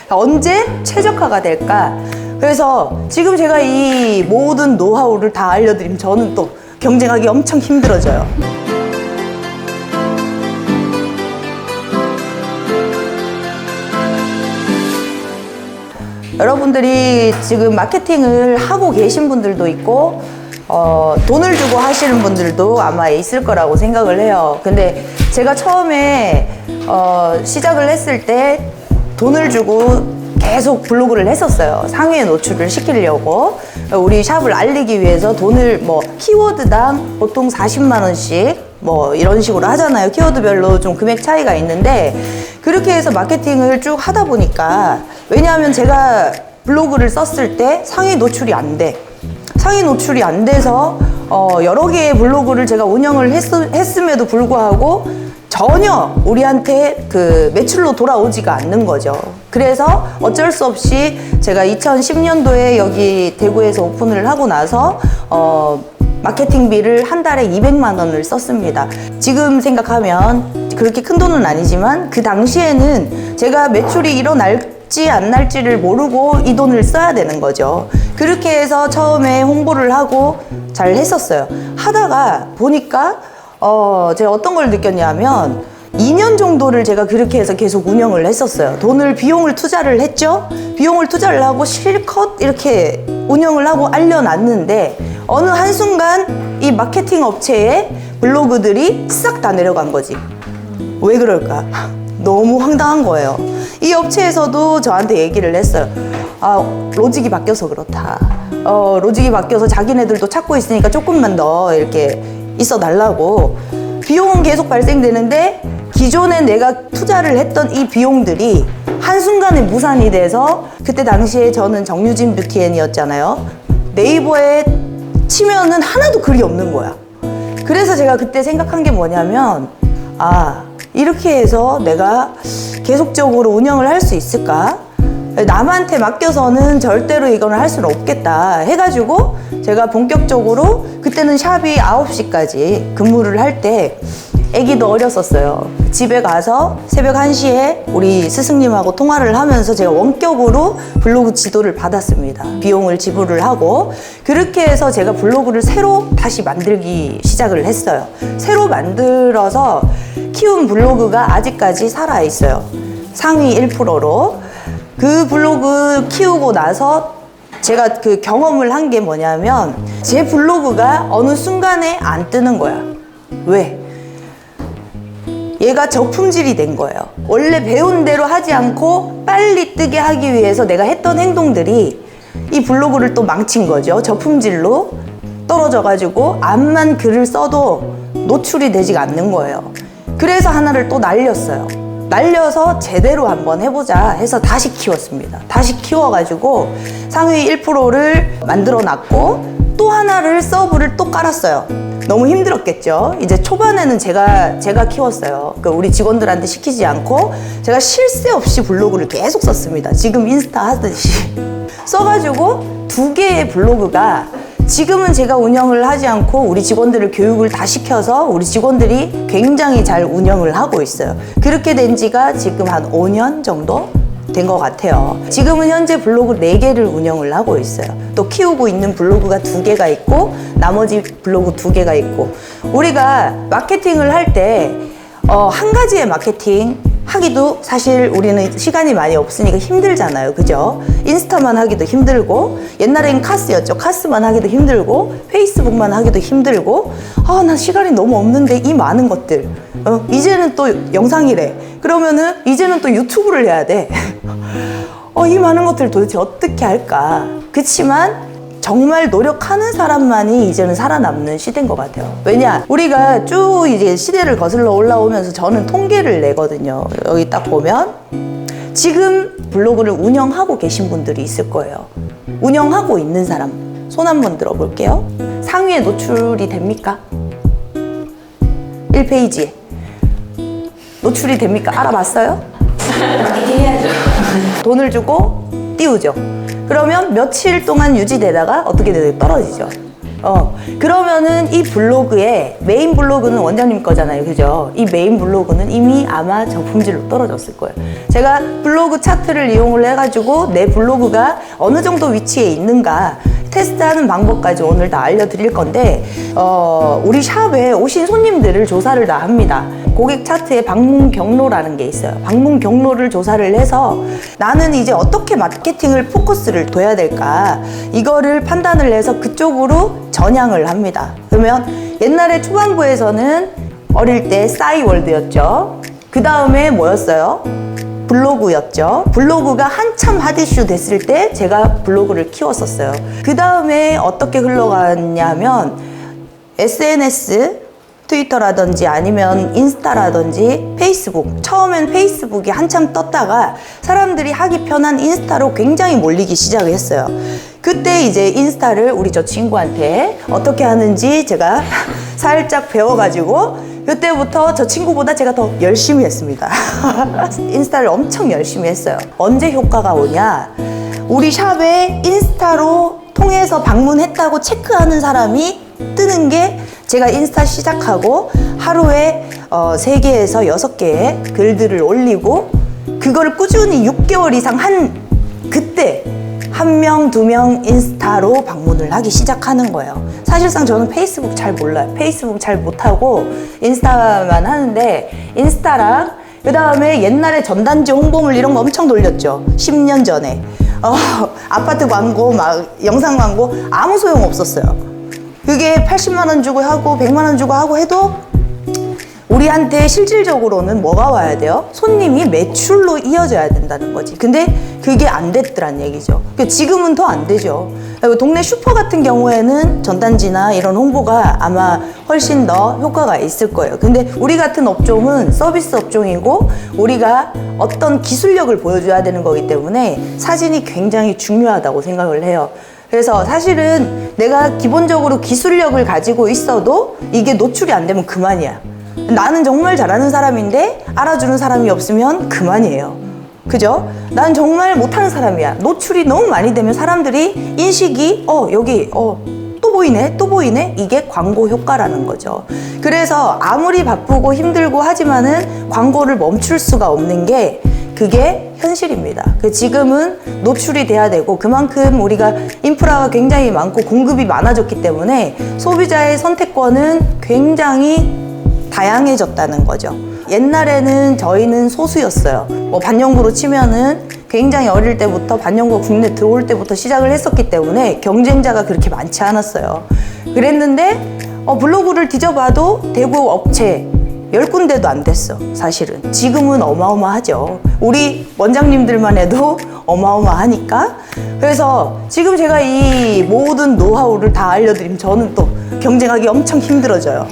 언제 최적화가 될까? 그래서 지금 제가 이 모든 노하우를 다 알려드리면 저는 또 경쟁하기 엄청 힘들어져요. 여러분들이 지금 마케팅을 하고 계신 분들도 있고 돈을 주고 하시는 분들도 아마 있을 거라고 생각을 해요. 근데 제가 처음에 시작을 했을 때 돈을 주고 계속 블로그를 했었어요. 상위에 노출을 시키려고. 우리 샵을 알리기 위해서 돈을 키워드당 보통 40만 원씩 이런 식으로 하잖아요. 키워드별로 좀 금액 차이가 있는데 그렇게 해서 마케팅을 쭉 하다 보니까, 왜냐하면 제가 블로그를 썼을 때 상위 노출이 안 돼. 상위 노출이 안 돼서 여러 개의 블로그를 제가 운영을 했음에도 불구하고 전혀 우리한테 그 매출로 돌아오지가 않는 거죠. 그래서 어쩔 수 없이 제가 2010년도에 여기 대구에서 오픈을 하고 나서 마케팅비를 한 달에 200만 원을 썼습니다. 지금 생각하면 그렇게 큰 돈은 아니지만 그 당시에는 제가 매출이 일어날지 안 날지를 모르고 이 돈을 써야 되는 거죠. 그렇게 해서 처음에 홍보를 하고 잘 했었어요. 하다가 보니까 제가 어떤 걸 느꼈냐면 2년 정도를 제가 그렇게 해서 계속 운영을 했었어요. 비용을 투자를 했죠. 비용을 투자를 하고 실컷 이렇게 운영을 하고 알려놨는데 어느 한순간 이 마케팅 업체의 블로그들이 싹 다 내려간 거지. 왜 그럴까? 너무 황당한 거예요. 이 업체에서도 저한테 얘기를 했어요. 로직이 바뀌어서 그렇다. 로직이 바뀌어서 자기네들도 찾고 있으니까 조금만 더 이렇게 있어 달라고. 비용은 계속 발생되는데 기존에 내가 투자를 했던 이 비용들이 한순간에 무산이 돼서, 그때 당시에 저는 정유진 뷰티앤이었잖아요. 네이버에 치면은 하나도 글이 없는 거야. 그래서 제가 그때 생각한 게 뭐냐면, 이렇게 해서 내가 계속적으로 운영을 할 수 있을까? 남한테 맡겨서는 절대로 이거는 할 수는 없겠다 해가지고 제가 본격적으로, 그때는 샵이 9시까지 근무를 할 때 아기도 어렸었어요. 집에 가서 새벽 1시에 우리 스승님하고 통화를 하면서 제가 원격으로 블로그 지도를 받았습니다. 비용을 지불을 하고. 그렇게 해서 제가 블로그를 새로 다시 만들기 시작을 했어요. 새로 만들어서 키운 블로그가 아직까지 살아있어요. 상위 1%로. 그 블로그 키우고 나서 제가 그 경험을 한 게 뭐냐면, 제 블로그가 어느 순간에 안 뜨는 거야. 왜? 얘가 저품질이 된 거예요. 원래 배운 대로 하지 않고 빨리 뜨게 하기 위해서 내가 했던 행동들이 이 블로그를 또 망친 거죠. 저품질로 떨어져가지고 암만 글을 써도 노출이 되지 않는 거예요. 그래서 하나를 또 날렸어요. 날려서 제대로 한번 해보자 해서 다시 키웠습니다. 다시 키워가지고 상위 1%를 만들어 놨고, 또 하나를 서브를 또 깔았어요. 너무 힘들었겠죠. 이제 초반에는 제가 키웠어요. 우리 직원들한테 시키지 않고 제가 쉴 새 없이 블로그를 계속 썼습니다. 지금 인스타 하듯이 써가지고 2개의 블로그가 지금은 제가 운영을 하지 않고 우리 직원들을 교육을 다 시켜서 우리 직원들이 굉장히 잘 운영을 하고 있어요. 그렇게 된 지가 지금 한 5년 정도 된 것 같아요. 지금은 현재 블로그 4개를 운영을 하고 있어요. 또 키우고 있는 블로그가 2개가 있고 나머지 블로그 2개가 있고. 우리가 마케팅을 할 때 한 가지의 마케팅 하기도 사실 우리는 시간이 많이 없으니까 힘들잖아요. 그죠? 인스타만 하기도 힘들고, 옛날엔 카스였죠. 카스만 하기도 힘들고, 페이스북만 하기도 힘들고, 난 시간이 너무 없는데 이 많은 것들. 이제는 또 영상이래. 그러면은 이제는 또 유튜브를 해야 돼. 이 많은 것들 도대체 어떻게 할까? 그치만 정말 노력하는 사람만이 이제는 살아남는 시대인 것 같아요. 왜냐? 우리가 쭉 이제 시대를 거슬러 올라오면서 저는 통계를 내거든요. 여기 딱 보면 지금 블로그를 운영하고 계신 분들이 있을 거예요. 운영하고 있는 사람 손 한번 들어볼게요. 상위에 노출이 됩니까? 1페이지에 노출이 됩니까? 알아봤어요? 해야죠. 돈을 주고 띄우죠. 그러면 며칠 동안 유지되다가 어떻게 돼요? 떨어지죠. 그러면은 이 블로그에 메인 블로그는 원장님 거잖아요. 그죠? 이 메인 블로그는 이미 아마 저품질로 떨어졌을 거예요. 제가 블로그 차트를 이용을 해가지고 내 블로그가 어느 정도 위치에 있는가 테스트하는 방법까지 오늘 다 알려드릴 건데, 우리 샵에 오신 손님들을 조사를 다 합니다. 고객 차트에 방문 경로라는 게 있어요. 방문 경로를 조사를 해서 나는 이제 어떻게 마케팅을 포커스를 둬야 될까, 이거를 판단을 해서 그쪽으로 전향을 합니다. 그러면 옛날에 초반부에서는 어릴 때 싸이월드였죠. 그 다음에 뭐였어요? 블로그였죠. 블로그가 한참 핫이슈 됐을 때 제가 블로그를 키웠었어요. 그 다음에 어떻게 흘러갔냐면 SNS, 트위터라든지 아니면 인스타라든지 페이스북. 처음엔 페이스북이 한참 떴다가 사람들이 하기 편한 인스타로 굉장히 몰리기 시작을 했어요. 그때 이제 인스타를 우리 저 친구한테 어떻게 하는지 제가 살짝 배워가지고 그때부터 저 친구보다 제가 더 열심히 했습니다. 인스타를 엄청 열심히 했어요. 언제 효과가 오냐? 우리 샵에 인스타로 통해서 방문했다고 체크하는 사람이 뜨는 게 제가 인스타 시작하고 하루에 3개에서 6개의 글들을 올리고 그거를 꾸준히 6개월 이상 한 그때 1명, 2명 인스타로 방문을 하기 시작하는 거예요. 사실상 저는 페이스북 잘 몰라요. 페이스북 잘 못하고 인스타만 하는데, 인스타랑 그 다음에 옛날에 전단지 홍보물 이런 거 엄청 돌렸죠. 10년 전에. 아파트 광고, 막 영상 광고 아무 소용 없었어요. 그게 80만 원 주고 하고 100만 원 주고 하고 해도 우리한테 실질적으로는 뭐가 와야 돼요? 손님이 매출로 이어져야 된다는 거지. 근데 그게 안 됐더란 얘기죠. 지금은 더 안 되죠. 동네 슈퍼 같은 경우에는 전단지나 이런 홍보가 아마 훨씬 더 효과가 있을 거예요. 근데 우리 같은 업종은 서비스 업종이고 우리가 어떤 기술력을 보여줘야 되는 거기 때문에 사진이 굉장히 중요하다고 생각을 해요. 그래서 사실은 내가 기본적으로 기술력을 가지고 있어도 이게 노출이 안 되면 그만이야. 나는 정말 잘하는 사람인데 알아주는 사람이 없으면 그만이에요. 그죠? 난 정말 못하는 사람이야. 노출이 너무 많이 되면 사람들이 인식이 여기 또 보이네 또 보이네, 이게 광고 효과라는 거죠. 그래서 아무리 바쁘고 힘들고 하지만은 광고를 멈출 수가 없는 게 그게 현실입니다. 지금은 노출이 돼야 되고 그만큼 우리가 인프라가 굉장히 많고 공급이 많아졌기 때문에 소비자의 선택권은 굉장히 다양해졌다는 거죠. 옛날에는 저희는 소수였어요. 반영구로 치면은 굉장히 어릴 때부터 반영구 국내 들어올 때부터 시작을 했었기 때문에 경쟁자가 그렇게 많지 않았어요. 그랬는데 블로그를 뒤져봐도 대구 업체 10군데도 안 됐어, 사실은. 지금은 어마어마하죠. 우리 원장님들만 해도 어마어마하니까. 그래서 지금 제가 이 모든 노하우를 다 알려드리면 저는 또 경쟁하기 엄청 힘들어져요.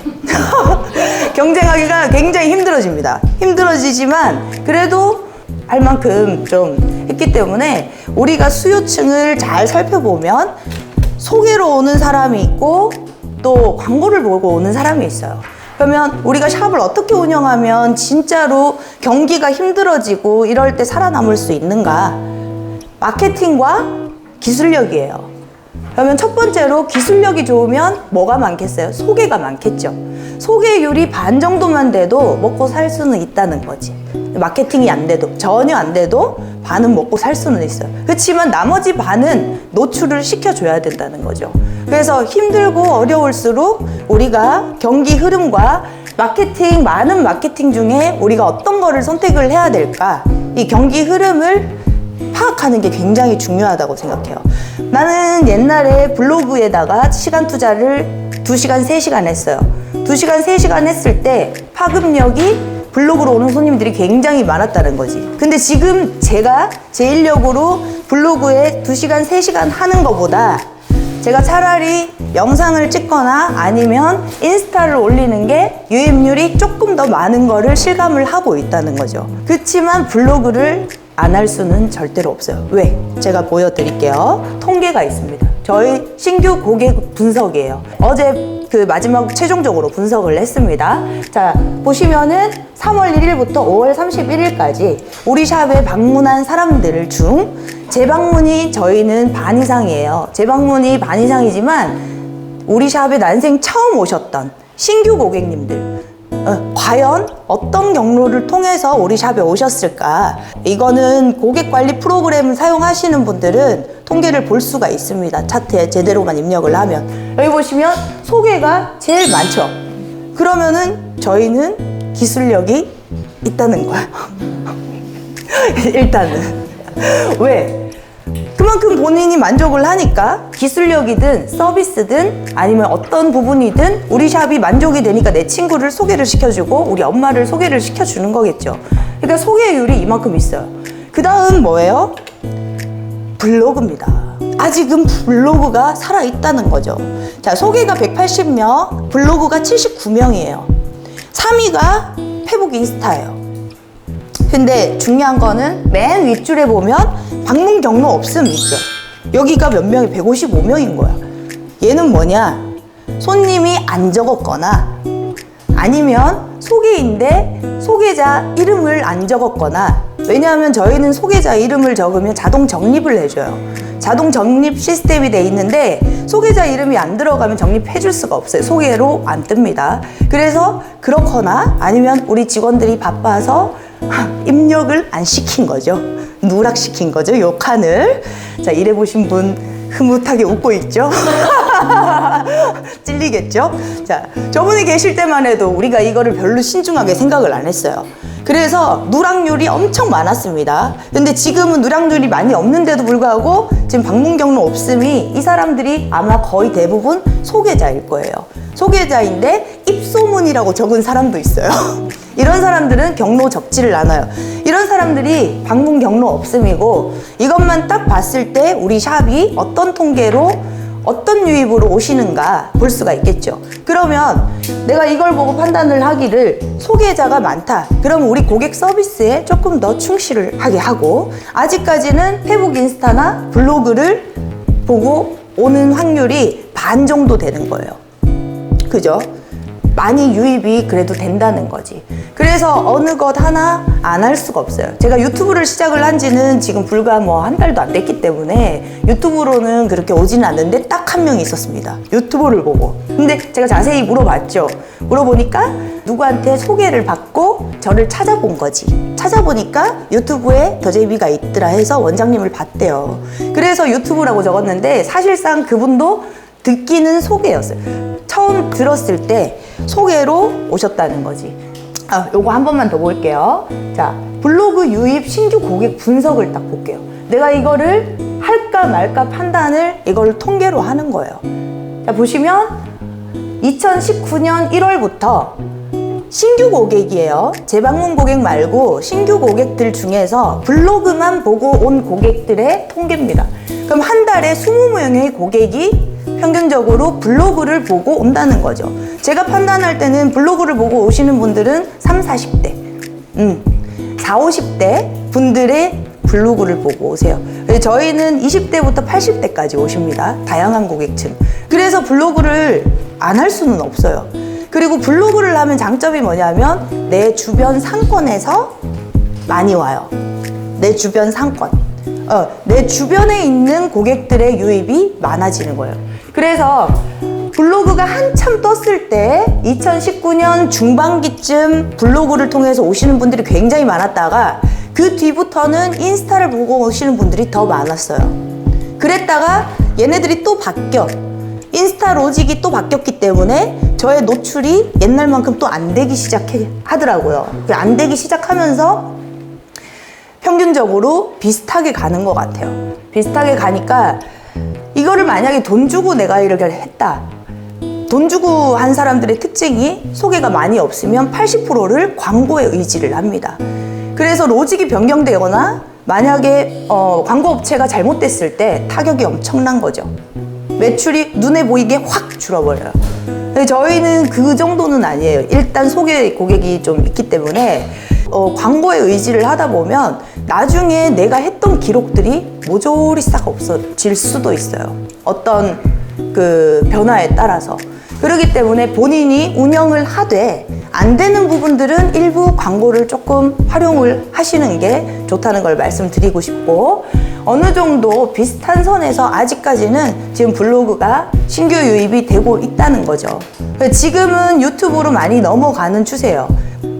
경쟁하기가 굉장히 힘들어집니다. 힘들어지지만 그래도 할 만큼 좀 했기 때문에 우리가 수요층을 잘 살펴보면 소개로 오는 사람이 있고 또 광고를 보고 오는 사람이 있어요. 그러면 우리가 샵을 어떻게 운영하면 진짜로 경기가 힘들어지고 이럴 때 살아남을 수 있는가? 마케팅과 기술력이에요. 그러면 첫 번째로 기술력이 좋으면 뭐가 많겠어요? 소개가 많겠죠. 소개율이 반 정도만 돼도 먹고 살 수는 있다는 거지. 마케팅이 안 돼도, 전혀 안 돼도 반은 먹고 살 수는 있어요. 그렇지만 나머지 반은 노출을 시켜줘야 된다는 거죠. 그래서 힘들고 어려울수록 우리가 경기 흐름과 마케팅, 많은 마케팅 중에 우리가 어떤 거를 선택을 해야 될까? 이 경기 흐름을 파악하는 게 굉장히 중요하다고 생각해요. 나는 옛날에 블로그에다가 시간 투자를 2시간, 3시간 했어요. 2시간, 3시간 했을 때 파급력이 블로그로 오는 손님들이 굉장히 많았다는 거지. 근데 지금 제가 제 인력으로 블로그에 2시간, 3시간 하는 것보다 제가 차라리 영상을 찍거나 아니면 인스타를 올리는 게 유입률이 조금 더 많은 거를 실감을 하고 있다는 거죠. 그렇지만 블로그를 안 할 수는 절대로 없어요. 왜? 제가 보여드릴게요. 통계가 있습니다. 저희 신규 고객 분석이에요. 어제 그 마지막 최종적으로 분석을 했습니다. 자, 보시면은 3월 1일부터 5월 31일까지 우리 샵에 방문한 사람들 중 재방문이 저희는 반 이상이에요. 재방문이 반 이상이지만 우리 샵에 난생 처음 오셨던 신규 고객님들, 과연 어떤 경로를 통해서 우리 샵에 오셨을까? 이거는 고객 관리 프로그램을 사용하시는 분들은 통계를 볼 수가 있습니다. 차트에 제대로만 입력을 하면. 여기 보시면 소개가 제일 많죠. 그러면은 저희는 기술력이 있다는 거야. 일단은. 왜? 그만큼 본인이 만족을 하니까 기술력이든 서비스든 아니면 어떤 부분이든 우리 샵이 만족이 되니까 내 친구를 소개를 시켜주고 우리 엄마를 소개를 시켜주는 거겠죠. 그러니까 소개율이 이만큼 있어요. 그 다음 뭐예요? 블로그입니다. 아직은 블로그가 살아있다는 거죠. 자, 소개가 180명, 블로그가 79명이에요. 3위가 페북 인스타예요. 근데 중요한 거는 맨 윗줄에 보면 방문 경로 없음 있죠. 여기가 몇 명이 155명인 거야. 얘는 뭐냐? 손님이 안 적었거나 아니면 소개인데 소개자 이름을 안 적었거나, 왜냐하면 저희는 소개자 이름을 적으면 자동 적립을 해줘요. 자동 적립 시스템이 돼 있는데 소개자 이름이 안 들어가면 적립해 줄 수가 없어요. 소개로 안 뜹니다. 그래서 그렇거나 아니면 우리 직원들이 바빠서 입력을 안 시킨 거죠. 누락시킨 거죠, 요 칸을. 자, 일해보신 분 흐뭇하게 웃고 있죠? 찔리겠죠? 자, 저분이 계실 때만 해도 우리가 이거를 별로 신중하게 생각을 안 했어요. 그래서 누락률이 엄청 많았습니다. 근데 지금은 누락률이 많이 없는데도 불구하고 지금 방문 경로 없음이, 이 사람들이 아마 거의 대부분 소개자일 거예요. 소개자인데 입소문이라고 적은 사람도 있어요. 이런 사람들은 경로 적지를 않아요. 이런 사람들이 방문 경로 없음이고, 이것만 딱 봤을 때 우리 샵이 어떤 통계로 어떤 유입으로 오시는가 볼 수가 있겠죠. 그러면 내가 이걸 보고 판단을 하기를 소개자가 많다. 그럼 우리 고객 서비스에 조금 더 충실을 하게 하고, 아직까지는 페북 인스타나 블로그를 보고 오는 확률이 반 정도 되는 거예요. 그죠? 많이 유입이 그래도 된다는 거지. 그래서 어느 것 하나 안 할 수가 없어요. 제가 유튜브를 시작을 한 지는 지금 불과 뭐 한 달도 안 됐기 때문에 유튜브로는 그렇게 오지는 않는데 딱 한 명이 있었습니다. 유튜브를 보고. 근데 제가 자세히 물어봤죠. 물어보니까 누구한테 소개를 받고 저를 찾아본 거지. 찾아보니까 유튜브에 더제이비가 있더라 해서 원장님을 봤대요. 그래서 유튜브라고 적었는데 사실상 그분도 듣기는 소개였어요. 처음 들었을 때 소개로 오셨다는 거지. 요거 한 번만 더 볼게요. 자, 블로그 유입 신규 고객 분석을 딱 볼게요. 내가 이거를 할까 말까 판단을 이걸 통계로 하는 거예요. 자, 보시면 2019년 1월부터 신규 고객이에요. 재방문 고객 말고 신규 고객들 중에서 블로그만 보고 온 고객들의 통계입니다. 그럼 한 달에 20명의 고객이 평균적으로 블로그를 보고 온다는 거죠. 제가 판단할 때는 블로그를 보고 오시는 분들은 30, 40대 40, 50대 분들의 블로그를 보고 오세요. 저희는 20대부터 80대까지 오십니다. 다양한 고객층. 그래서 블로그를 안 할 수는 없어요. 그리고 블로그를 하면 장점이 뭐냐면 내 주변 상권에서 많이 와요. 내 주변 상권. 내 주변에 있는 고객들의 유입이 많아지는 거예요. 그래서 블로그가 한참 떴을 때 2019년 중반기쯤 블로그를 통해서 오시는 분들이 굉장히 많았다가 그 뒤부터는 인스타를 보고 오시는 분들이 더 많았어요. 그랬다가 얘네들이 또 바뀌어. 인스타 로직이 또 바뀌었기 때문에 저의 노출이 옛날만큼 또 안 되기 시작하더라고요. 안 되기 시작하면서 평균적으로 비슷하게 가는 것 같아요. 비슷하게 가니까 이거를 만약에 돈 주고 내가 이렇게 했다. 돈 주고 한 사람들의 특징이 소개가 많이 없으면 80%를 광고에 의지를 합니다. 그래서 로직이 변경되거나 만약에 광고업체가 잘못됐을 때 타격이 엄청난 거죠. 매출이 눈에 보이게 확 줄어버려요. 근데 저희는 그 정도는 아니에요. 일단 소개 고객이 좀 있기 때문에 광고에 의지를 하다 보면 나중에 내가 했던 기록들이 모조리 싹 없어질 수도 있어요. 어떤 그 변화에 따라서. 그렇기 때문에 본인이 운영을 하되 안 되는 부분들은 일부 광고를 조금 활용을 하시는 게 좋다는 걸 말씀드리고 싶고, 어느 정도 비슷한 선에서 아직까지는 지금 블로그가 신규 유입이 되고 있다는 거죠. 지금은 유튜브로 많이 넘어가는 추세예요.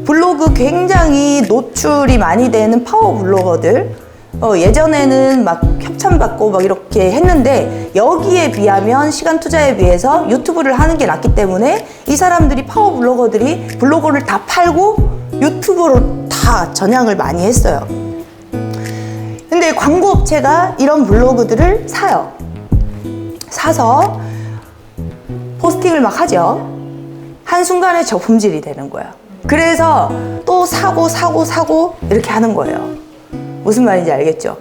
블로그 굉장히 노출이 많이 되는 파워 블로거들, 예전에는 막 협찬받고 막 이렇게 했는데, 여기에 비하면 시간 투자에 비해서 유튜브를 하는 게 낫기 때문에 이 사람들이 파워 블로거들이 블로그를 다 팔고 유튜브로 다 전향을 많이 했어요. 근데 광고 업체가 이런 블로그들을 사요. 사서 포스팅을 막 하죠. 한순간에 저품질이 되는 거야. 그래서 또 사고 이렇게 하는 거예요. 무슨 말인지 알겠죠?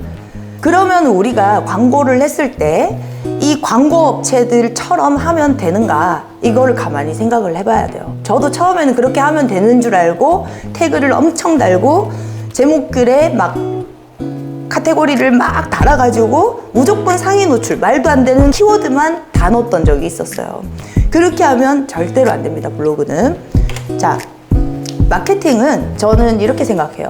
그러면 우리가 광고를 했을 때 이 광고 업체들처럼 하면 되는가, 이거를 가만히 생각을 해봐야 돼요. 저도 처음에는 그렇게 하면 되는 줄 알고 태그를 엄청 달고 제목글에 막 카테고리를 막 달아가지고 무조건 상위 노출, 말도 안 되는 키워드만 다 넣었던 적이 있었어요. 그렇게 하면 절대로 안 됩니다, 블로그는. 자, 마케팅은 저는 이렇게 생각해요.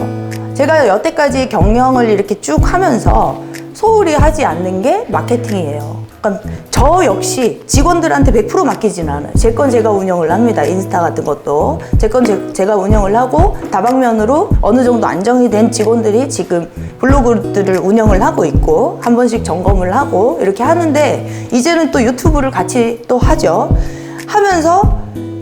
제가 여태까지 경영을 이렇게 쭉 하면서 소홀히 하지 않는 게 마케팅이에요. 그러니까 저 역시 직원들한테 100% 맡기지는 않아요. 제 건 제가 운영을 합니다. 인스타 같은 것도 제 건 제가 운영을 하고, 다방면으로 어느 정도 안정이 된 직원들이 지금 블로그들을 운영을 하고 있고, 한 번씩 점검을 하고 이렇게 하는데, 이제는 또 유튜브를 같이 또 하죠. 하면서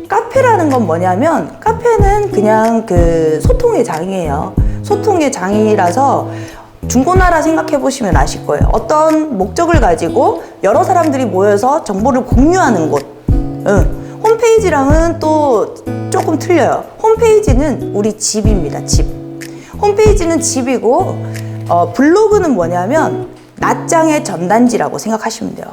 카페라는 건 뭐냐면, 카페는 그냥 그 소통의 장이에요. 소통의 장이라서 중고나라 생각해 보시면 아실 거예요. 어떤 목적을 가지고 여러 사람들이 모여서 정보를 공유하는 곳. 홈페이지랑은 또 조금 틀려요. 홈페이지는 우리 집입니다. 집. 홈페이지는 집이고, 블로그는 뭐냐면 낱장의 전단지라고 생각하시면 돼요.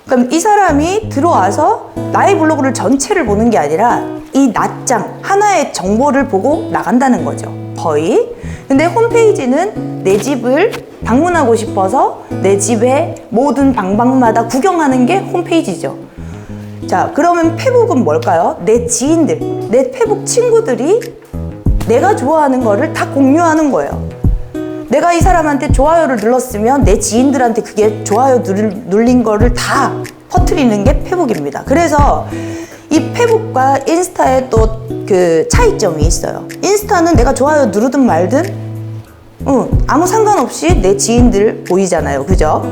그럼 이 사람이 들어와서 나의 블로그를 전체를 보는 게 아니라 이 낱장 하나의 정보를 보고 나간다는 거죠, 거의. 근데 홈페이지는 내 집을 방문하고 싶어서 내 집의 모든 방방마다 구경하는 게 홈페이지죠. 자, 그러면 페북은 뭘까요? 내 지인들, 내 페북 친구들이 내가 좋아하는 거를 다 공유하는 거예요. 내가 이 사람한테 좋아요를 눌렀으면 내 지인들한테 그게 좋아요 눌린 거를 다 퍼뜨리는 게 페북입니다. 그래서 이 페북과 인스타에 또 그 차이점이 있어요. 인스타는 내가 좋아요 누르든 말든 아무 상관없이 내 지인들 보이잖아요. 그죠?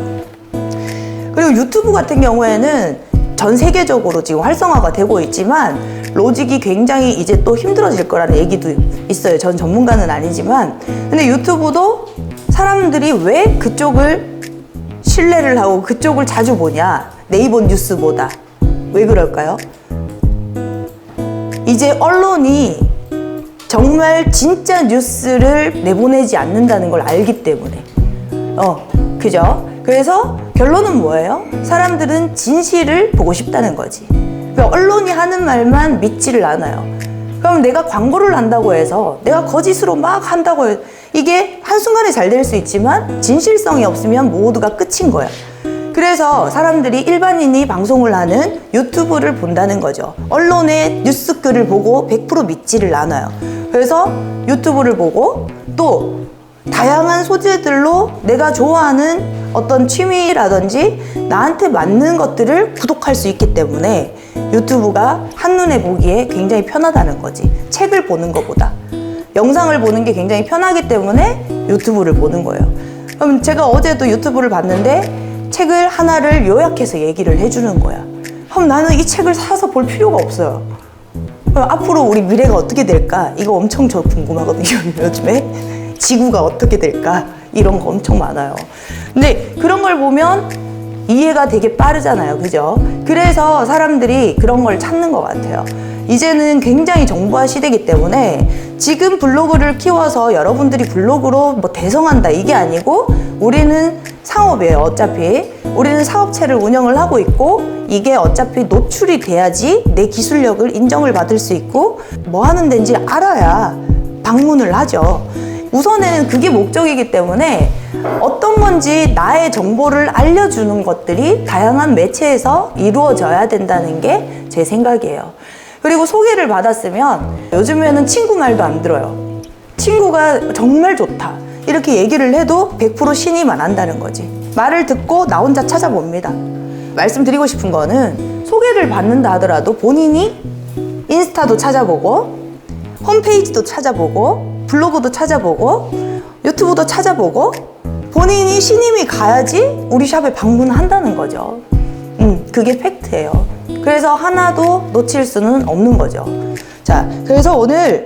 그리고 유튜브 같은 경우에는 전 세계적으로 지금 활성화가 되고 있지만 로직이 굉장히 이제 또 힘들어질 거라는 얘기도 있어요. 전 전문가는 아니지만. 근데 유튜브도 사람들이 왜 그쪽을 신뢰를 하고 그쪽을 자주 보냐, 네이버 뉴스보다. 왜 그럴까요? 이제 언론이 정말 진짜 뉴스를 내보내지 않는다는 걸 알기 때문에. 그죠? 그래서 결론은 뭐예요? 사람들은 진실을 보고 싶다는 거지. 그러니까 언론이 하는 말만 믿지를 않아요. 그럼 내가 광고를 한다고 해서 내가 거짓으로 막 한다고 해서 이게 한순간에 잘 될 수 있지만 진실성이 없으면 모두가 끝인 거야. 그래서 사람들이, 일반인이 방송을 하는 유튜브를 본다는 거죠. 언론의 뉴스글을 보고 100% 믿지를 않아요. 그래서 유튜브를 보고 또 다양한 소재들로 내가 좋아하는 어떤 취미라든지 나한테 맞는 것들을 구독할 수 있기 때문에 유튜브가 한눈에 보기에 굉장히 편하다는 거지. 책을 보는 것보다 영상을 보는 게 굉장히 편하기 때문에 유튜브를 보는 거예요. 그럼 제가 어제도 유튜브를 봤는데 책을 하나를 요약해서 얘기를 해주는 거야. 그럼 나는 이 책을 사서 볼 필요가 없어요. 그럼 앞으로 우리 미래가 어떻게 될까? 이거 엄청 저 궁금하거든요. 요즘에 지구가 어떻게 될까? 이런 거 엄청 많아요. 근데 그런 걸 보면 이해가 되게 빠르잖아요. 그죠? 그래서 사람들이 그런 걸 찾는 것 같아요. 이제는 굉장히 정보화 시대이기 때문에 지금 블로그를 키워서 여러분들이 블로그로 뭐 대성한다 이게 아니고, 우리는 상업이에요. 어차피 우리는 사업체를 운영을 하고 있고, 이게 어차피 노출이 돼야지 내 기술력을 인정을 받을 수 있고 뭐 하는 데인지 알아야 방문을 하죠. 우선에는 그게 목적이기 때문에 어떤 건지 나의 정보를 알려주는 것들이 다양한 매체에서 이루어져야 된다는 게 제 생각이에요. 그리고 소개를 받았으면 요즘에는 친구 말도 안 들어요. 친구가 정말 좋다 이렇게 얘기를 해도 100% 신임 안 한다는 거지. 말을 듣고 나 혼자 찾아봅니다. 말씀드리고 싶은 거는 소개를 받는다 하더라도 본인이 인스타도 찾아보고 홈페이지도 찾아보고 블로그도 찾아보고 유튜브도 찾아보고 본인이 신임이 가야지 우리 샵에 방문한다는 거죠. 그게 팩트예요. 그래서 하나도 놓칠 수는 없는 거죠. 자, 그래서 오늘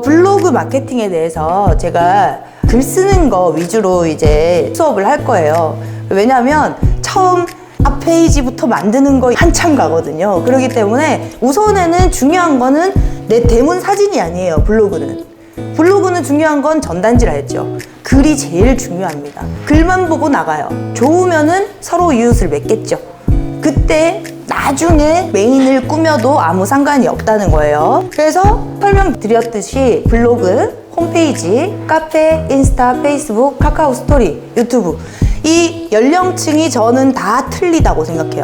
블로그 마케팅에 대해서 제가 글 쓰는 거 위주로 이제 수업을 할 거예요. 왜냐하면 처음 앞 페이지부터 만드는 거 한참 가거든요. 그렇기 때문에 우선에는 중요한 거는 내 대문 사진이 아니에요. 블로그는 중요한 건 전단지라 했죠. 글이 제일 중요합니다. 글만 보고 나가요. 좋으면은 서로 이웃을 맺겠죠. 그때 나중에 메인을 꾸며도 아무 상관이 없다는 거예요. 그래서 설명드렸듯이 블로그, 홈페이지, 카페, 인스타, 페이스북, 카카오 스토리, 유튜브 이 연령층이 저는 다 틀리다고 생각해요.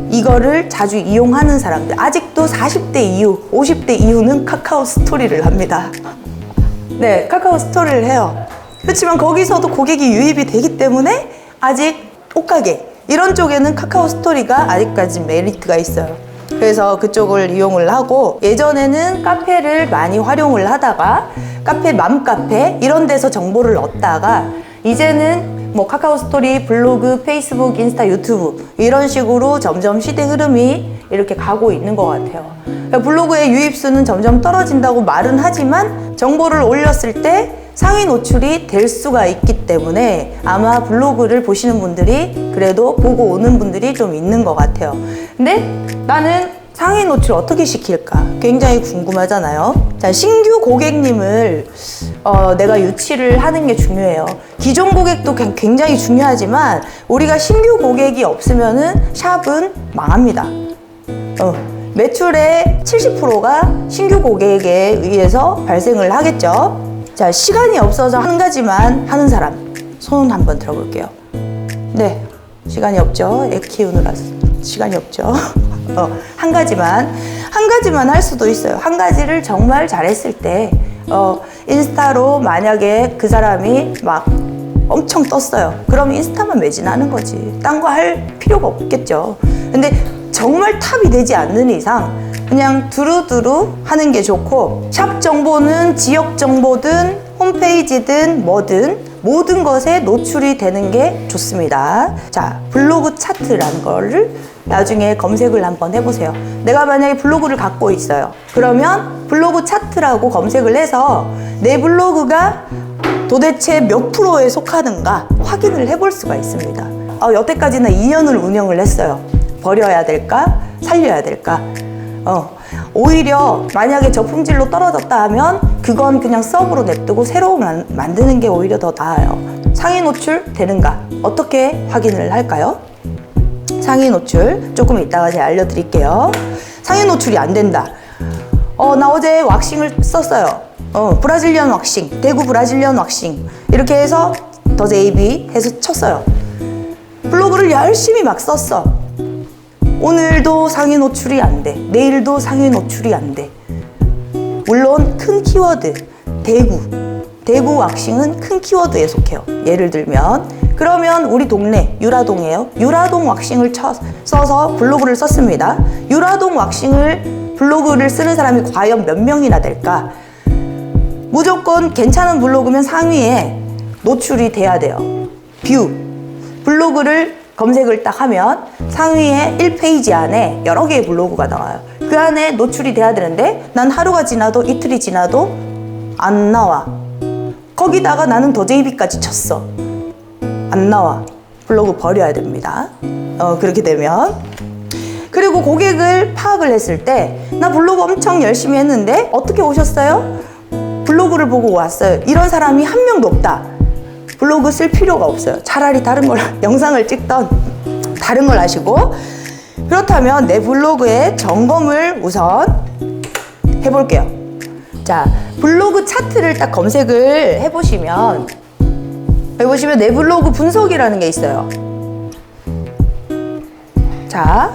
이거를 자주 이용하는 사람들 아직도 40대 이후, 50대 이후는 카카오 스토리를 합니다. 네, 카카오 스토리를 해요. 그렇지만 거기서도 고객이 유입이 되기 때문에 아직 옷가게 이런 쪽에는 카카오 스토리가 아직까지 메리트가 있어요. 그래서 그쪽을 이용을 하고 예전에는 카페를 많이 활용을 하다가 카페, 맘카페 이런 데서 정보를 얻다가 이제는 뭐 카카오 스토리, 블로그, 페이스북, 인스타, 유튜브 이런 식으로 점점 시대 흐름이 이렇게 가고 있는 것 같아요. 블로그의 유입수는 점점 떨어진다고 말은 하지만 정보를 올렸을 때 상위 노출이 될 수가 있기 때문에 아마 블로그를 보시는 분들이 그래도 보고 오는 분들이 좀 있는 것 같아요. 근데 나는 상위 노출 어떻게 시킬까? 굉장히 궁금하잖아요. 자, 신규 고객님을 내가 유치를 하는 게 중요해요. 기존 고객도 굉장히 중요하지만 우리가 신규 고객이 없으면은 샵은 망합니다. 매출의 70%가 신규 고객에 의해서 발생을 하겠죠. 자, 시간이 없어서 한 가지만 하는 사람 손 한번 들어볼게요. 네, 시간이 없죠. 애 키우느라 시간이 없죠. 한 가지만 할 수도 있어요. 한 가지를 정말 잘했을 때 인스타로 만약에 그 사람이 막 엄청 떴어요. 그럼 인스타만 매진하는 거지. 딴 거 할 필요가 없겠죠. 근데 정말 탑이 되지 않는 이상 그냥 두루두루 하는 게 좋고 샵 정보는 지역 정보든 홈페이지든 뭐든 모든 것에 노출이 되는 게 좋습니다. 자, 블로그 차트라는 거를 나중에 검색을 한번 해보세요. 내가 만약에 블로그를 갖고 있어요. 그러면 블로그 차트라고 검색을 해서 내 블로그가 도대체 몇 프로에 속하는가 확인을 해볼 수가 있습니다. 여태까지는 2년을 운영을 했어요. 버려야 될까? 살려야 될까? 오히려 만약에 저품질로 떨어졌다 하면 그건 그냥 서브로 냅두고 새로 만드는 게 오히려 더 나아요. 상위 노출 되는가? 어떻게 확인을 할까요? 상위 노출 조금 이따가 제가 알려드릴게요. 상위 노출이 안 된다. 나 어제 왁싱을 썼어요. 브라질리언 왁싱, 대구 브라질리언 왁싱 이렇게 해서 더 제이비 해서 쳤어요. 블로그를 열심히 막 썼어. 오늘도 상위 노출이 안 돼. 내일도 상위 노출이 안 돼. 물론 큰 키워드, 대구 왁싱은 큰 키워드에 속해요. 예를 들면 그러면 우리 동네 유라동이에요. 유라동 왁싱을 써서 블로그를 썼습니다. 유라동 왁싱을 블로그를 쓰는 사람이 과연 몇 명이나 될까? 무조건 괜찮은 블로그면 상위에 노출이 돼야 돼요. 뷰, 블로그를 검색을 딱 하면 상위에 1페이지 안에 여러 개의 블로그가 나와요. 그 안에 노출이 돼야 되는데 난 하루가 지나도 이틀이 지나도 안 나와. 거기다가 나는 더 제이비까지 쳤어. 안 나와. 블로그 버려야 됩니다. 그렇게 되면. 그리고 고객을 파악을 했을 때 나 블로그 엄청 열심히 했는데 어떻게 오셨어요? 블로그를 보고 왔어요. 이런 사람이 한 명도 없다. 블로그 쓸 필요가 없어요. 차라리 다른 걸 영상을 찍던 다른 걸 하시고 그렇다면 내 블로그의 점검을 우선 해볼게요. 자, 블로그 차트를 딱 검색을 해보시면 여기 보시면 내 블로그 분석이라는 게 있어요. 자,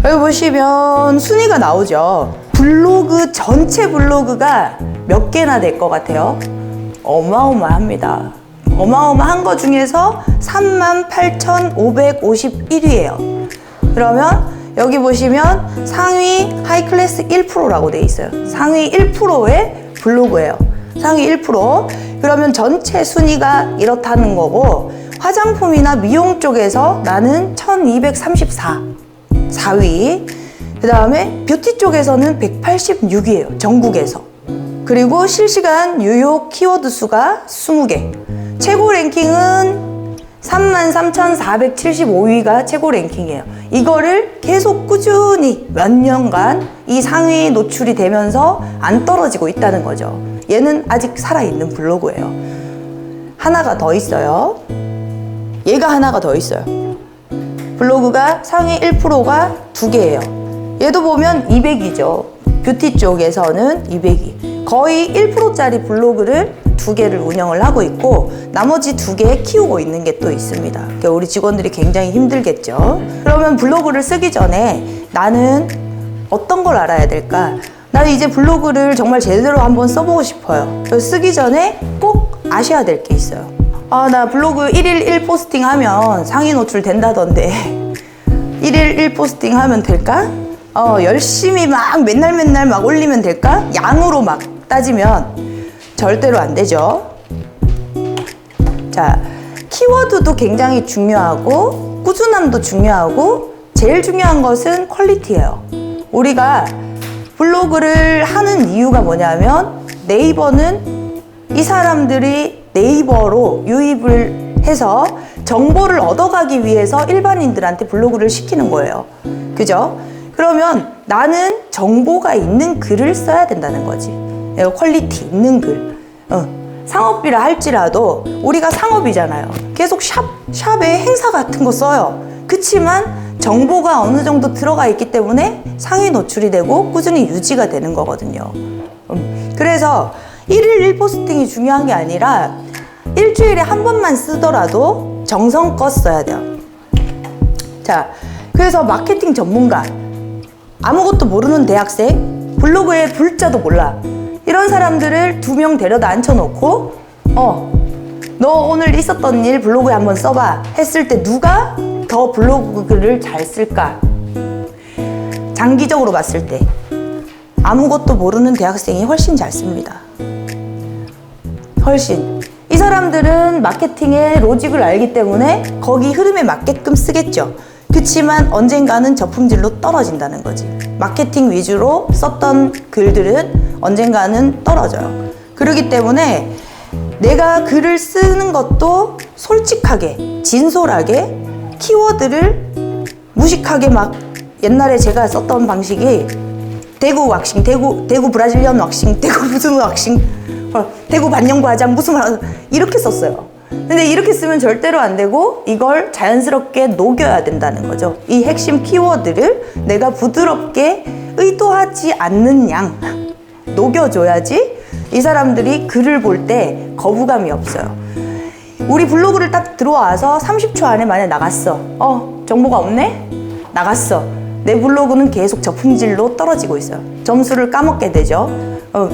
여기 보시면 순위가 나오죠. 블로그 전체 블로그가 몇 개나 될 것 같아요? 어마어마합니다. 어마어마한 거 중에서 38,551위예요. 그러면 여기 보시면 상위 하이클래스 1%라고 돼 있어요. 상위 1%의 블로그예요. 상위 1%. 그러면 전체 순위가 이렇다는 거고, 화장품이나 미용 쪽에서 나는 1234, 4위. 그 다음에 뷰티 쪽에서는 186위예요. 전국에서. 그리고 실시간 유효 키워드 수가 20개. 최고 랭킹은 33,475위가 최고 랭킹이에요. 이거를 계속 꾸준히 몇 년간 이 상위 노출이 되면서 안 떨어지고 있다는 거죠. 얘는 아직 살아있는 블로그예요. 하나가 더 있어요. 얘가 하나가 더 있어요. 블로그가 상위 1%가 2개예요. 얘도 보면 200이죠. 뷰티 쪽에서는 200이. 거의 1%짜리 블로그를 2개를 운영을 하고 있고, 나머지 2개 키우고 있는 게 또 있습니다. 그러니까 우리 직원들이 굉장히 힘들겠죠. 그러면 블로그를 쓰기 전에 나는 어떤 걸 알아야 될까? 나는 이제 블로그를 정말 제대로 한번 써보고 싶어요. 쓰기 전에 꼭 아셔야 될 게 있어요. 아, 나 블로그 1일 1포스팅 하면 상위 노출 된다던데 1일 1포스팅 하면 될까? 열심히 막 맨날 막 올리면 될까? 양으로 막 따지면 절대로 안 되죠. 자, 키워드도 굉장히 중요하고 꾸준함도 중요하고 제일 중요한 것은 퀄리티예요. 우리가 블로그를 하는 이유가 뭐냐면, 네이버는 이 사람들이 네이버로 유입을 해서 정보를 얻어가기 위해서 일반인들한테 블로그를 시키는 거예요. 그죠? 그러면 나는 정보가 있는 글을 써야 된다는 거지. 퀄리티 있는 글. 상업비라 할지라도 우리가 상업이잖아요. 계속 샵에 행사 같은 거 써요. 그치만 정보가 어느 정도 들어가 있기 때문에 상위 노출이 되고 꾸준히 유지가 되는 거거든요. 그래서 1일 1포스팅이 중요한 게 아니라 일주일에 한 번만 쓰더라도 정성껏 써야 돼요. 자, 그래서 마케팅 전문가, 아무것도 모르는 대학생, 블로그에 불자도 몰라, 이런 사람들을 2명 데려다 앉혀놓고 너 오늘 있었던 일 블로그에 한번 써봐 했을 때 누가 더 블로그 글을 잘 쓸까? 장기적으로 봤을 때 아무것도 모르는 대학생이 훨씬 잘 씁니다. 훨씬. 이 사람들은 마케팅의 로직을 알기 때문에 거기 흐름에 맞게끔 쓰겠죠. 그치만 언젠가는 저품질로 떨어진다는 거지. 마케팅 위주로 썼던 글들은 언젠가는 떨어져요. 그렇기 때문에 내가 글을 쓰는 것도 솔직하게, 진솔하게, 키워드를 무식하게 막, 옛날에 제가 썼던 방식이 대구 왁싱, 대구 브라질리언 왁싱, 대구 무슨 왁싱, 대구 반영과장 무슨 이렇게 썼어요. 근데 이렇게 쓰면 절대로 안 되고 이걸 자연스럽게 녹여야 된다는 거죠. 이 핵심 키워드를 내가 부드럽게 의도하지 않는 양 녹여줘야지 이 사람들이 글을 볼 때 거부감이 없어요. 우리 블로그를 딱 들어와서 30초 안에 만약 나갔어. 정보가 없네? 나갔어. 내 블로그는 계속 저품질로 떨어지고 있어요. 점수를 까먹게 되죠.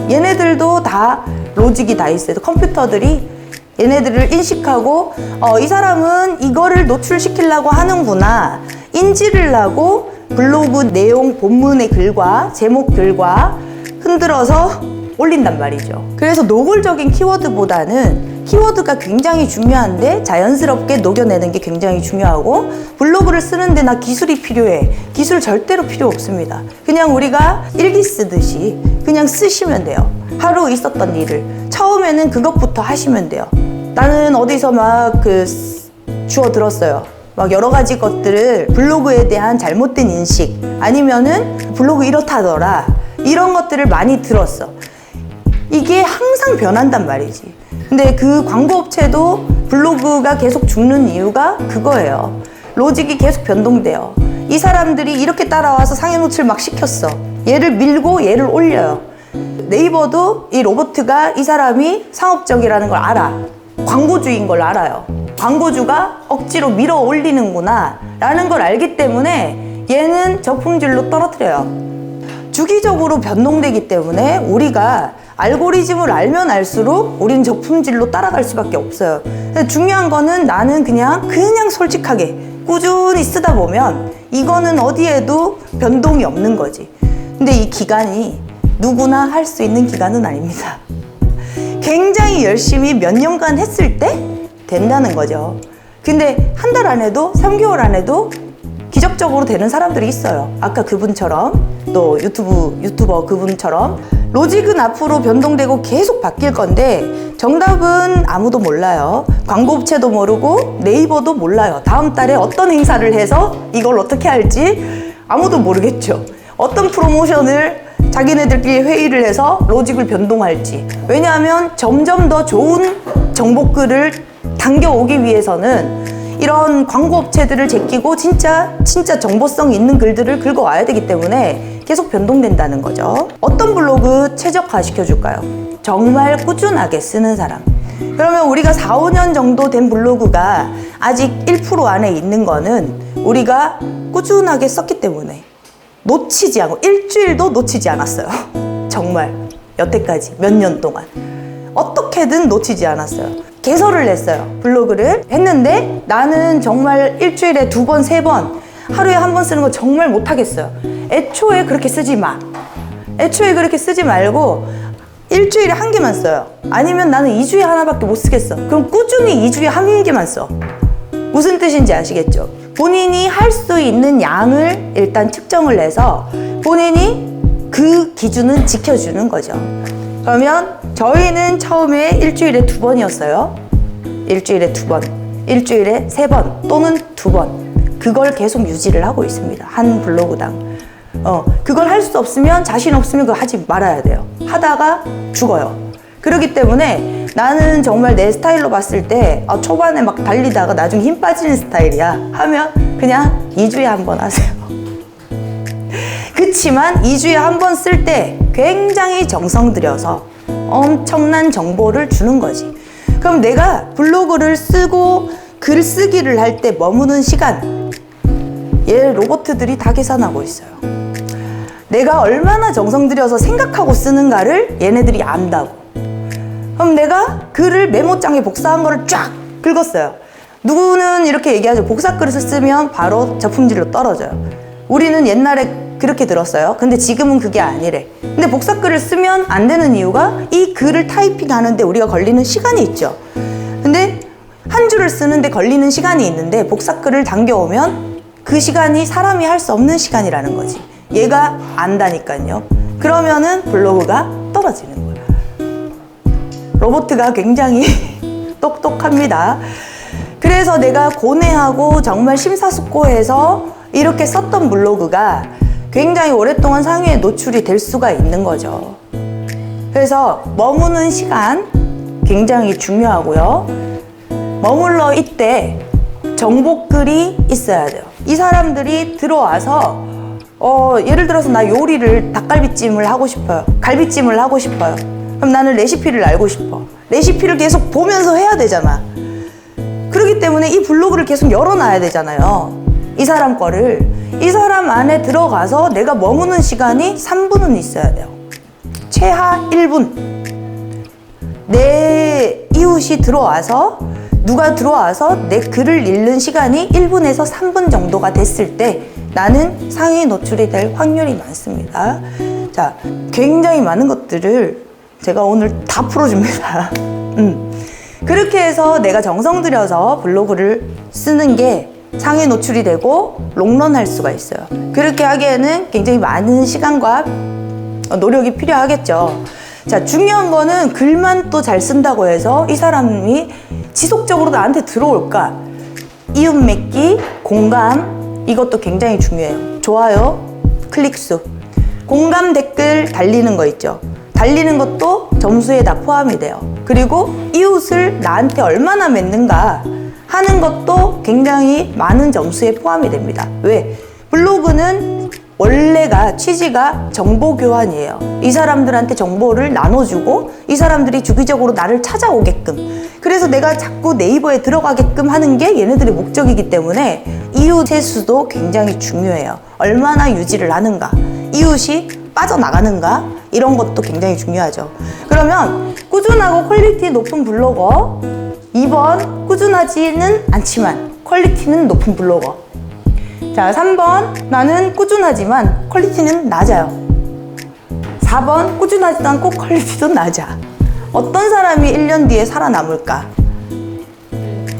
얘네들도 다 로직이 다 있어요. 컴퓨터들이 얘네들을 인식하고 이 사람은 이거를 노출시키려고 하는구나 인지를 하고 블로그 내용 본문의 글과 제목 글과 흔들어서 올린단 말이죠. 그래서 노골적인 키워드보다는 키워드가 굉장히 중요한데 자연스럽게 녹여내는 게 굉장히 중요하고, 블로그를 쓰는데 나 기술이 필요해. 기술 절대로 필요 없습니다. 그냥 우리가 일기 쓰듯이 그냥 쓰시면 돼요. 하루 있었던 일을 처음에는 그것부터 하시면 돼요. 나는 어디서 막 주워 들었어요. 막 여러 가지 것들을, 블로그에 대한 잘못된 인식 아니면은 블로그 이렇다더라 이런 것들을 많이 들었어. 이게 항상 변한단 말이지. 근데 그 광고업체도 블로그가 계속 죽는 이유가 그거예요. 로직이 계속 변동돼요. 이 사람들이 이렇게 따라와서 상해 노출 막 시켰어. 얘를 밀고 얘를 올려요. 네이버도 이 로봇가 이 사람이 상업적이라는 걸 알아. 광고주인 걸 알아요. 광고주가 억지로 밀어 올리는구나 라는 걸 알기 때문에 얘는 저품질로 떨어뜨려요. 주기적으로 변동되기 때문에 우리가 알고리즘을 알면 알수록 우린 저품질로 따라갈 수밖에 없어요. 근데 중요한 거는 나는 그냥 솔직하게 꾸준히 쓰다 보면 이거는 어디에도 변동이 없는 거지. 근데 이 기간이 누구나 할 수 있는 기간은 아닙니다. 굉장히 열심히 몇 년간 했을 때 된다는 거죠. 근데 한 달 안 해도 3개월 안 해도 기적적으로 되는 사람들이 있어요. 아까 그분처럼 또 유튜버 그분처럼 로직은 앞으로 변동되고 계속 바뀔 건데 정답은 아무도 몰라요. 광고업체도 모르고 네이버도 몰라요. 다음 달에 어떤 행사를 해서 이걸 어떻게 할지 아무도 모르겠죠. 어떤 프로모션을 자기네들끼리 회의를 해서 로직을 변동할지. 왜냐하면 점점 더 좋은 정보글을 당겨오기 위해서는 이런 광고업체들을 제끼고 진짜 정보성 있는 글들을 긁어와야 되기 때문에 계속 변동된다는 거죠. 어떤 블로그 최적화 시켜줄까요? 정말 꾸준하게 쓰는 사람. 그러면 우리가 4, 5년 정도 된 블로그가 아직 1% 안에 있는 거는 우리가 꾸준하게 썼기 때문에 놓치지 않고 일주일도 놓치지 않았어요. 정말 여태까지 몇 년 동안 어떻게든 놓치지 않았어요. 개설을 했어요. 블로그를 했는데 나는 정말 일주일에 2번, 3번 하루에 1번 쓰는 거 정말 못하겠어요. 애초에 그렇게 쓰지 마. 애초에 그렇게 쓰지 말고 일주일에 1개만 써요. 아니면 나는 2주에 하나밖에 못 쓰겠어. 그럼 꾸준히 2주에 1개만 써. 무슨 뜻인지 아시겠죠? 본인이 할 수 있는 양을 일단 측정을 해서 본인이 그 기준은 지켜주는 거죠. 그러면 저희는 처음에 일주일에 2번이었어요. 일주일에 2번, 일주일에 3번 또는 2번. 그걸 계속 유지를 하고 있습니다. 한 블로그당. 그걸 할 수 없으면, 자신 없으면 그거 하지 말아야 돼요. 하다가 죽어요. 그렇기 때문에 나는 정말 내 스타일로 봤을 때 초반에 막 달리다가 나중에 힘 빠지는 스타일이야 하면 그냥 2주에 1번 하세요. 그치만 2주에 1번 쓸 때 굉장히 정성 들여서 엄청난 정보를 주는 거지. 그럼 내가 블로그를 쓰고 글 쓰기를 할 때 머무는 시간, 얘 로봇들이 다 계산하고 있어요. 내가 얼마나 정성 들여서 생각하고 쓰는가를 얘네들이 안다고. 그럼 내가 글을 메모장에 복사한 거를 쫙 긁었어요. 누구는 이렇게 얘기하죠. 복사글을 쓰면 바로 저품질로 떨어져요. 우리는 옛날에 그렇게 들었어요. 근데 지금은 그게 아니래. 근데 복사글을 쓰면 안 되는 이유가 이 글을 타이핑하는데 우리가 걸리는 시간이 있죠. 근데 한 줄을 쓰는데 걸리는 시간이 있는데 복사글을 당겨오면 그 시간이 사람이 할 수 없는 시간이라는 거지. 얘가 안다니까요. 그러면은 블로그가 떨어지는 거예요. 로봇가 굉장히 똑똑합니다. 그래서 내가 고뇌하고 정말 심사숙고해서 이렇게 썼던 블로그가 굉장히 오랫동안 상위에 노출이 될 수가 있는 거죠. 그래서 머무는 시간 굉장히 중요하고요. 머물러 있대 정보글이 있어야 돼요. 이 사람들이 들어와서 예를 들어서 나 요리를 닭갈비찜을 하고 싶어요. 갈비찜을 하고 싶어요. 그럼 나는 레시피를 알고 싶어. 레시피를 계속 보면서 해야 되잖아. 그렇기 때문에 이 블로그를 계속 열어놔야 되잖아요. 이 사람 거를. 이 사람 안에 들어가서 내가 머무는 시간이 3분은 있어야 돼요. 최하 1분. 내 이웃이 들어와서, 누가 들어와서 내 글을 읽는 시간이 1분에서 3분 정도가 됐을 때 나는 상위 노출이 될 확률이 많습니다. 자, 굉장히 많은 것들을 제가 오늘 다 풀어줍니다. 그렇게 해서 내가 정성 들여서 블로그를 쓰는 게 상위 노출이 되고 롱런 할 수가 있어요. 그렇게 하기에는 굉장히 많은 시간과 노력이 필요하겠죠. 자, 중요한 거는 글만 또 잘 쓴다고 해서 이 사람이 지속적으로 나한테 들어올까? 이웃 맺기, 공감, 이것도 굉장히 중요해요. 좋아요, 클릭수, 공감 댓글 달리는 거 있죠. 달리는 것도 점수에 다 포함이 돼요. 그리고 이웃을 나한테 얼마나 맺는가 하는 것도 굉장히 많은 점수에 포함이 됩니다. 왜? 블로그는 원래가 취지가 정보 교환이에요. 이 사람들한테 정보를 나눠주고 이 사람들이 주기적으로 나를 찾아오게끔, 그래서 내가 자꾸 네이버에 들어가게끔 하는 게 얘네들의 목적이기 때문에 이웃의 수도 굉장히 중요해요. 얼마나 유지를 하는가, 이웃이 빠져나가는가, 이런 것도 굉장히 중요하죠. 그러면 꾸준하고 퀄리티 높은 블로거 2번, 꾸준하지는 않지만 퀄리티는 높은 블로거. 자, 3번, 나는 꾸준하지만 퀄리티는 낮아요. 4번, 꾸준하지도 않고 퀄리티도 낮아. 어떤 사람이 1년 뒤에 살아남을까?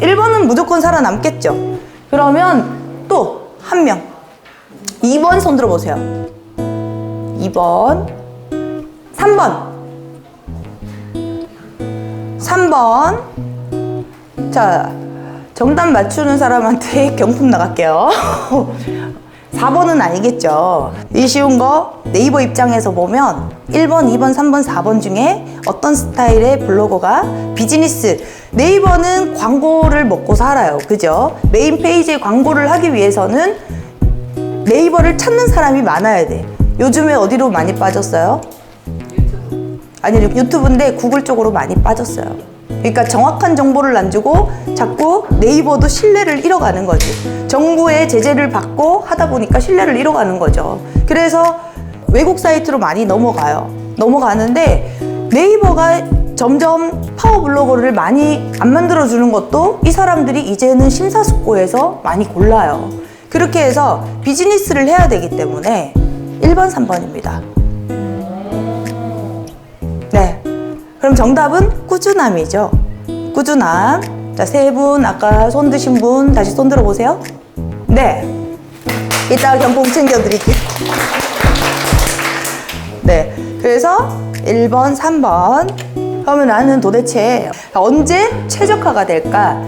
1번은 무조건 살아남겠죠. 그러면 또 한 명, 2번 손 들어보세요. 2번, 3번. 자, 정답 맞추는 사람한테 경품 나갈게요. 4번은 아니겠죠. 이 쉬운 거 네이버 입장에서 보면 1번, 2번, 3번, 4번 중에 어떤 스타일의 블로거가 비즈니스, 네이버는 광고를 먹고 살아요. 그죠? 메인 페이지에 광고를 하기 위해서는 네이버를 찾는 사람이 많아야 돼. 요즘에 어디로 많이 빠졌어요? 아니, 유튜브인데 구글 쪽으로 많이 빠졌어요. 그러니까 정확한 정보를 안 주고 자꾸 네이버도 신뢰를 잃어가는 거지. 정부의 제재를 받고 하다 보니까 신뢰를 잃어가는 거죠. 그래서 외국 사이트로 많이 넘어가는데 네이버가 점점 파워블로거를 많이 안 만들어주는 것도 이 사람들이 이제는 심사숙고해서 많이 골라요. 그렇게 해서 비즈니스를 해야 되기 때문에 1번, 3번입니다. 네. 그럼 정답은 꾸준함이죠. 꾸준함. 자, 세 분, 아까 손 드신 분, 다시 손 들어보세요. 네. 이따가 경품 챙겨드릴게요. 네. 그래서 1번, 3번. 그러면 나는 도대체 언제 최적화가 될까?